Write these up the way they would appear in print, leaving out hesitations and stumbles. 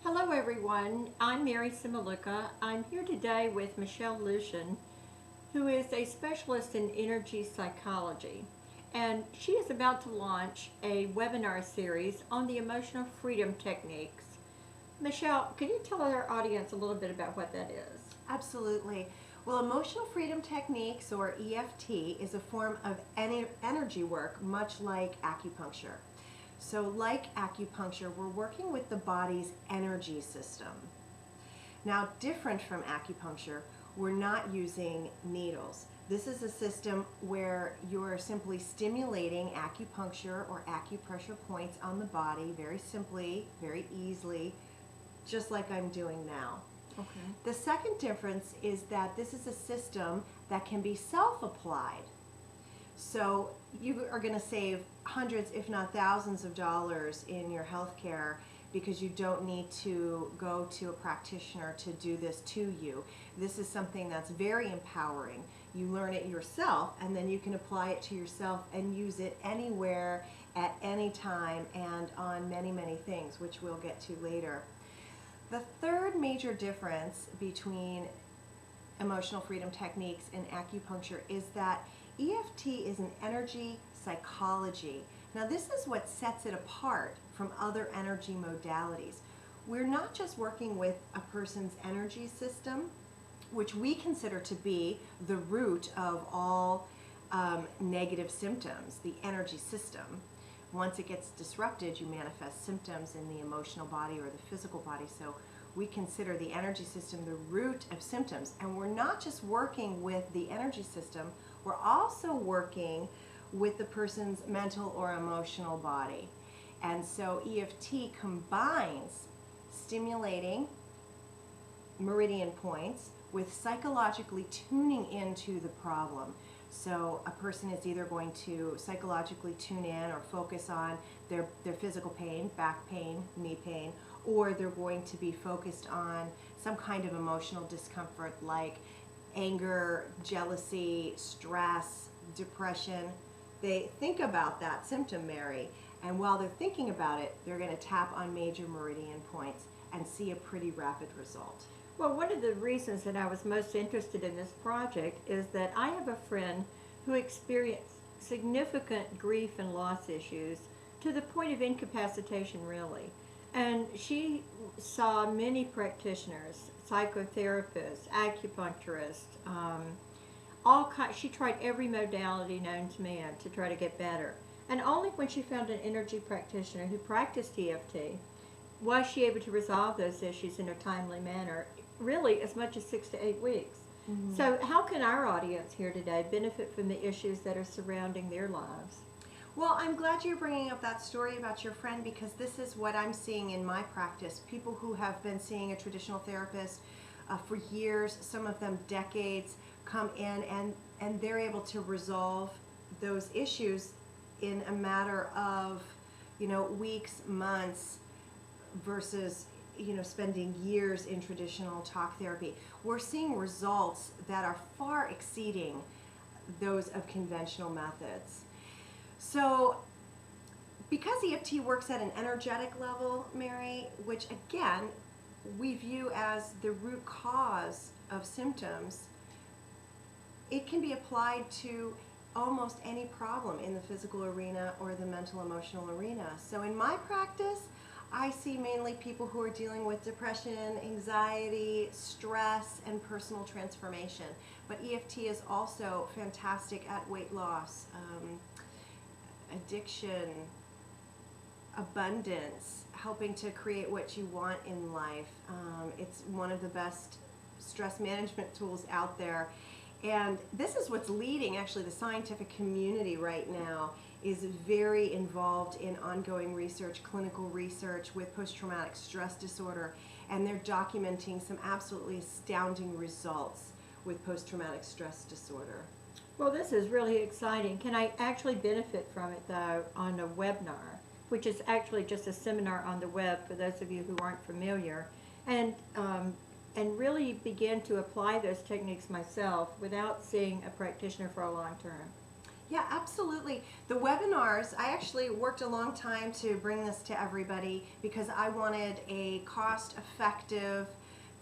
Hello everyone, I'm Mary Simaluka. I'm here today with Michelle Lucian, who is a specialist in energy psychology. And she is about to launch a webinar series on the emotional freedom techniques. Michelle, can you tell our audience a little bit about what that is? Absolutely. Well, emotional freedom techniques, or EFT, is a form of energy work, much like acupuncture. So like acupuncture, we're working with the body's energy system. Now, different from acupuncture, we're not using needles. This is a system where you're simply stimulating acupuncture or acupressure points on the body very simply, very easily, just like I'm doing now. Okay. The second difference is that this is a system that can be self-applied. So you are going to save hundreds, if not thousands of dollars in your health care because you don't need to go to a practitioner to do this to you. This is something that's very empowering. You learn it yourself and then you can apply it to yourself and use it anywhere at any time and on many, many things, which we'll get to later. The third major difference between emotional freedom techniques and acupuncture is that EFT is an energy psychology. Now, this is what sets it apart from other energy modalities. We're not just working with a person's energy system, which we consider to be the root of all negative symptoms, the energy system. Once it gets disrupted, you manifest symptoms in the emotional body or the physical body. So we consider the energy system the root of symptoms. And we're not just working with the energy system, we're also working with the person's mental or emotional body. And so EFT combines stimulating meridian points with psychologically tuning into the problem. So a person is either going to psychologically tune in or focus on their physical pain, back pain, knee pain, or they're going to be focused on some kind of emotional discomfort like anger, jealousy, stress, depression. They think about that symptom, Mary, and while they're thinking about it, they're going to tap on major meridian points and see a pretty rapid result. Well, one of the reasons that I was most interested in this project is that I have a friend who experienced significant grief and loss issues to the point of incapacitation, really. And she saw many practitioners, psychotherapists, acupuncturists, she tried every modality known to man to try to get better. And only when she found an energy practitioner who practiced EFT was she able to resolve those issues in a timely manner, really as much as 6 to 8 weeks. Mm-hmm. So how can our audience here today benefit from the issues that are surrounding their lives? Well, I'm glad you're bringing up that story about your friend because this is what I'm seeing in my practice. People who have been seeing a traditional therapist for years, some of them decades, come in and they're able to resolve those issues in a matter of, weeks, months, versus spending years in traditional talk therapy. We're seeing results that are far exceeding those of conventional methods. So because EFT works at an energetic level, Mary, which again we view as the root cause of symptoms, it can be applied to almost any problem in the physical arena or the mental emotional arena. So in my practice, I see mainly people who are dealing with depression, anxiety, stress, and personal transformation. But EFT is also fantastic at weight loss, addiction, abundance, helping to create what you want in life. It's one of the best stress management tools out there. And this is what's leading, actually, the scientific community right now is very involved in ongoing research, clinical research with post-traumatic stress disorder, and they're documenting some absolutely astounding results with post-traumatic stress disorder. Well, this is really exciting. Can I actually benefit from it, though, on a webinar, which is actually just a seminar on the web for those of you who aren't familiar, and really begin to apply those techniques myself without seeing a practitioner for a long term? Yeah, absolutely. The webinars, I actually worked a long time to bring this to everybody because I wanted a cost-effective,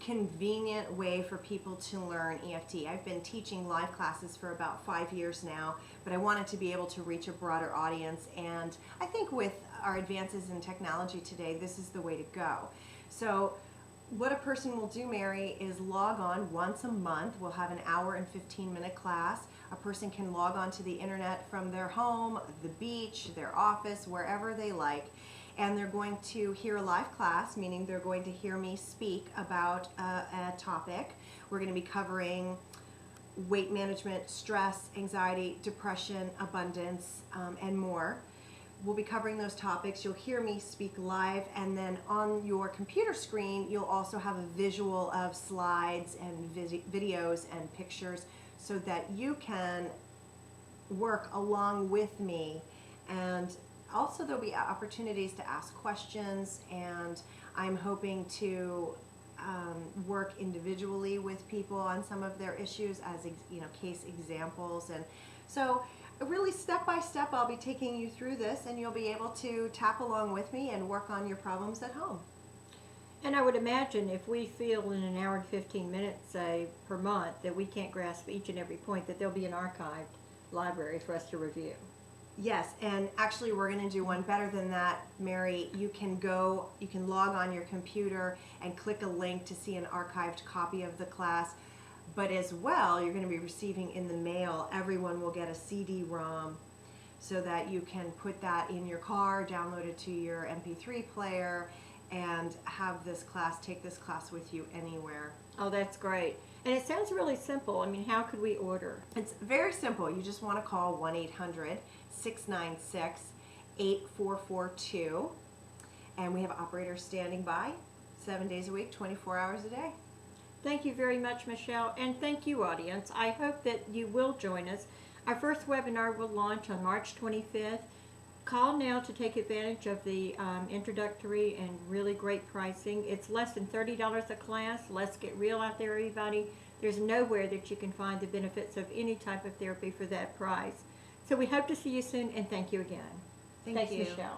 convenient way for people to learn EFT. I've been teaching live classes for about 5 years now, but I wanted to be able to reach a broader audience, and I think with our advances in technology today, this is the way to go. So what a person will do, Mary, is log on once a month. We'll have an hour and 15-minute class. A person can log on to the internet from their home, the beach, their office, wherever they like, and they're going to hear a live class, meaning they're going to hear me speak about a topic. We're going to be covering weight management, stress, anxiety, depression, abundance, and more. We'll be covering those topics. You'll hear me speak live, and then on your computer screen, you'll also have a visual of slides and videos and pictures so that you can work along with me. And also there'll be opportunities to ask questions, and I'm hoping to work individually with people on some of their issues as case examples. And so really step by step I'll be taking you through this, and you'll be able to tap along with me and work on your problems at home. And I would imagine if we feel in an hour and 15 minutes, say, per month, that we can't grasp each and every point, that there'll be an archived library for us to review. Yes, and actually we're going to do one better than that, Mary. You can log on your computer and click a link to see an archived copy of the class. But as well, you're going to be receiving in the mail, everyone will get a CD-ROM so that you can put that in your car, download it to your MP3 player, and have this class, take this class with you anywhere. Oh, that's great. And it sounds really simple. I mean, how could we order? It's very simple. You just want to call 1-800-696-8442, and we have operators standing by 7 days a week, 24 hours a day. Thank you very much, Michelle, and thank you, audience. I hope that you will join us. Our first webinar will launch on March 25th. Call now to take advantage of the introductory and really great pricing. It's less than $30 a class. Let's get real out there, everybody. There's nowhere that you can find the benefits of any type of therapy for that price. So we hope to see you soon, and thank you again. Thanks, Michelle.